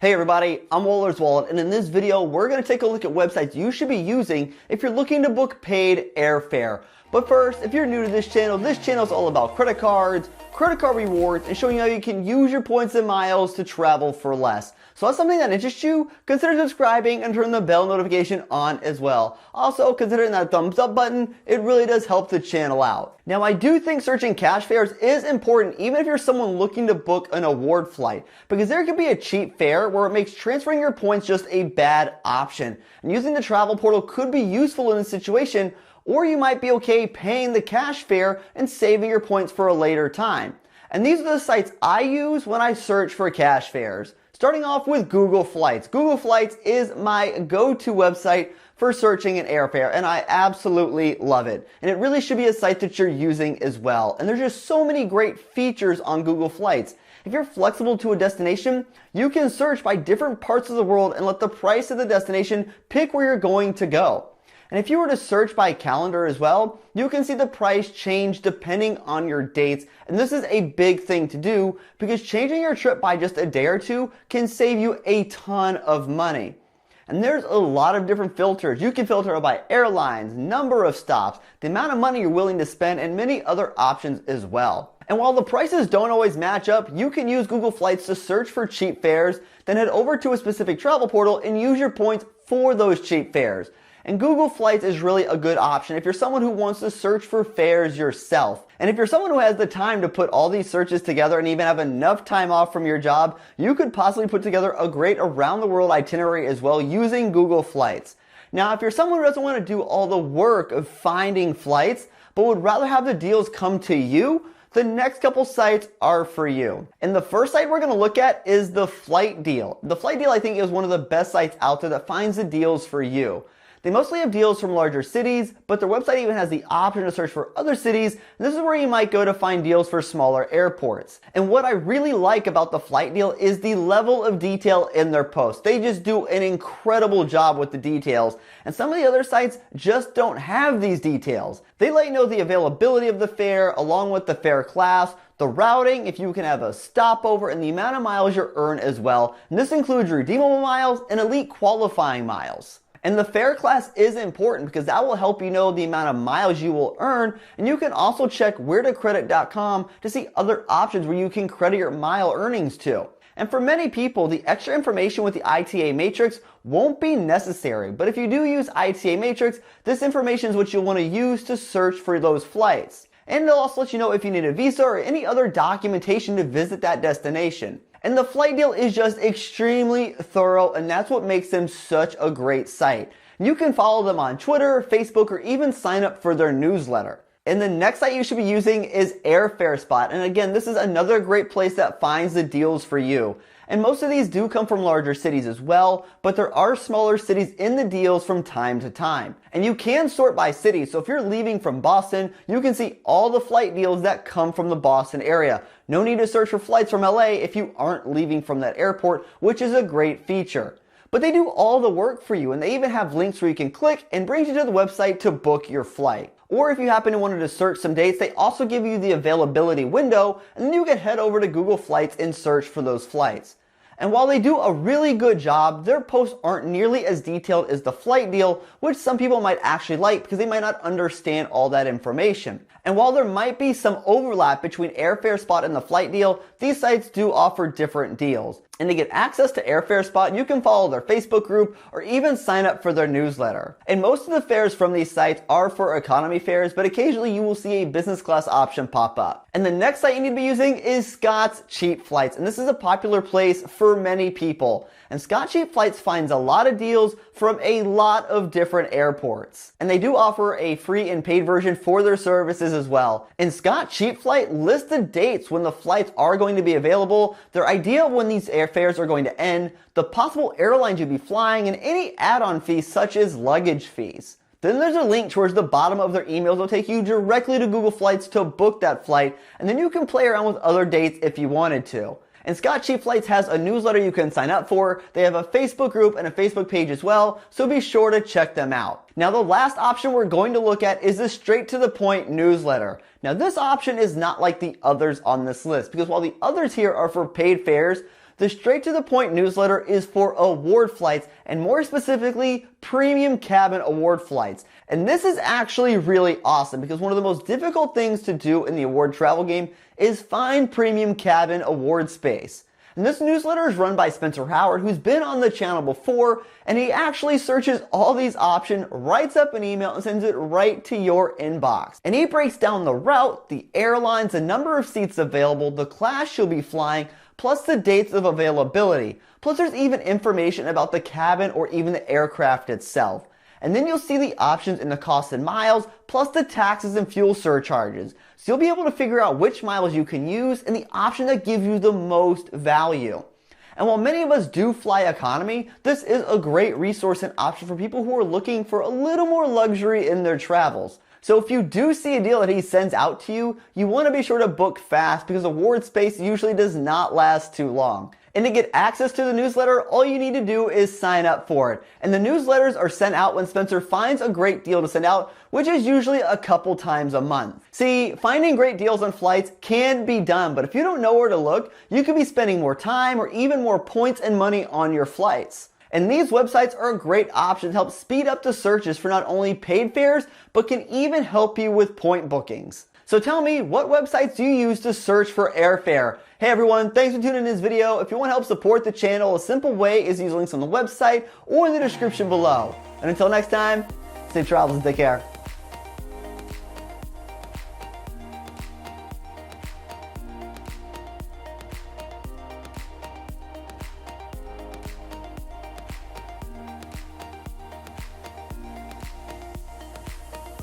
Hey everybody, I'm Waller's Wallet, and in this video, we're going to take a look at websites you should be using if you're looking to book paid airfare. But first, if you're new to this channel is all about credit cards, credit card rewards, and showing you how you can use your points and miles to travel for less. So if that's something that interests you, consider subscribing and turn the bell notification on as well. Also, consider that thumbs up button, it really does help the channel out. Now, I do think searching cash fares is important even if you're someone looking to book an award flight, because there could be a cheap fare where it makes transferring your points just a bad option. And using the travel portal could be useful in this situation, or you might be okay paying the cash fare and saving your points for a later time. And these are the sites I use when I search for cash fares. Starting off with Google Flights. Google Flights is my go-to website for searching an airfare, and I absolutely love it. And it really should be a site that you're using as well. And there's just so many great features on Google Flights. If you're flexible to a destination, you can search by different parts of the world and let the price of the destination pick where you're going to go. And if you were to search by calendar as well, you can see the price change depending on your dates. And this is a big thing to do because changing your trip by just a day or two can save you a ton of money. And there's a lot of different filters. You can filter by airlines, number of stops, the amount of money you're willing to spend, and many other options as well. And while the prices don't always match up, you can use Google Flights to search for cheap fares, then head over to a specific travel portal and use your points for those cheap fares. And Google Flights is really a good option if you're someone who wants to search for fares yourself. And if you're someone who has the time to put all these searches together and even have enough time off from your job, you could possibly put together a great around the world itinerary as well using Google Flights. Now, if you're someone who doesn't want to do all the work of finding flights, but would rather have the deals come to you, the next couple sites are for you. And the first site we're going to look at is the Flight Deal. The Flight Deal, I think, is one of the best sites out there that finds the deals for you. They mostly have deals from larger cities, but their website even has the option to search for other cities, and this is where you might go to find deals for smaller airports. And what I really like about the Flight Deal is the level of detail in their posts. They just do an incredible job with the details, and some of the other sites just don't have these details. They let you know the availability of the fare, along with the fare class, the routing, if you can have a stopover, and the amount of miles you earn as well. And this includes redeemable miles and elite qualifying miles. And the fare class is important because that will help you know the amount of miles you will earn, and you can also check wheretocredit.com to see other options where you can credit your mile earnings to. And for many people, the extra information with the ITA matrix won't be necessary, but if you do use ITA matrix, this information is what you'll want to use to search for those flights. And it'll also let you know if you need a visa or any other documentation to visit that destination. And the Flight Deal is just extremely thorough, and that's what makes them such a great site. You can follow them on Twitter, Facebook, or even sign up for their newsletter. And the next site you should be using is Airfare Spot. And again, this is another great place that finds the deals for you. And most of these do come from larger cities as well, but there are smaller cities in the deals from time to time. And you can sort by city, so if you're leaving from Boston, you can see all the flight deals that come from the Boston area. No need to search for flights from LA if you aren't leaving from that airport, which is a great feature. But they do all the work for you, and they even have links where you can click and brings you to the website to book your flight. Or if you happen to want to search some dates, they also give you the availability window, and then you can head over to Google Flights and search for those flights. And while they do a really good job, their posts aren't nearly as detailed as the Flight Deal, which some people might actually like because they might not understand all that information. And while there might be some overlap between Airfare Spot and the Flight Deal, these sites do offer different deals. And to get access to Airfare Spot, you can follow their Facebook group or even sign up for their newsletter. And most of the fares from these sites are for economy fares, but occasionally you will see a business class option pop up. And the next site you need to be using is Scott's Cheap Flights. And this is a popular place for many people. And Scott Cheap Flights finds a lot of deals from a lot of different airports. And they do offer a free and paid version for their services as well. And Scott Cheap Flight lists the dates when the flights are going to be available, their idea of when these airfares are going to end, the possible airlines you'll be flying, and any add-on fees such as luggage fees. Then there's a link towards the bottom of their emails that will take you directly to Google Flights to book that flight, and then you can play around with other dates if you wanted to. And Scott Cheap Flights has a newsletter you can sign up for. They have a Facebook group and a Facebook page as well, so be sure to check them out. Now the last option we're going to look at is the straight to the point newsletter. Now this option is not like the others on this list, because while the others here are for paid fares, The straight to the point newsletter is for award flights, and more specifically, premium cabin award flights. And this is actually really awesome because one of the most difficult things to do in the award travel game is find premium cabin award space. And this newsletter is run by Spencer Howard, who's been on the channel before, and he actually searches all these options, writes up an email, and sends it right to your inbox. And he breaks down the route, the airlines, the number of seats available, the class you'll be flying, plus the dates of availability. Plus there's even information about the cabin or even the aircraft itself. And then you'll see the options in the cost in miles, plus the taxes and fuel surcharges. So you'll be able to figure out which miles you can use and the option that gives you the most value. And while many of us do fly economy, this is a great resource and option for people who are looking for a little more luxury in their travels. So if you do see a deal that he sends out to you, you want to be sure to book fast because award space usually does not last too long. And to get access to the newsletter, all you need to do is sign up for it. And the newsletters are sent out when Spencer finds a great deal to send out, which is usually a couple times a month. See, finding great deals on flights can be done, but if you don't know where to look, you could be spending more time or even more points and money on your flights. And these websites are a great option to help speed up the searches for not only paid fares, but can even help you with point bookings. So tell me, what websites do you use to search for airfare? Hey everyone, thanks for tuning in this video. If you want to help support the channel, a simple way is use links on the website or in the description below. And until next time, safe travels and take care.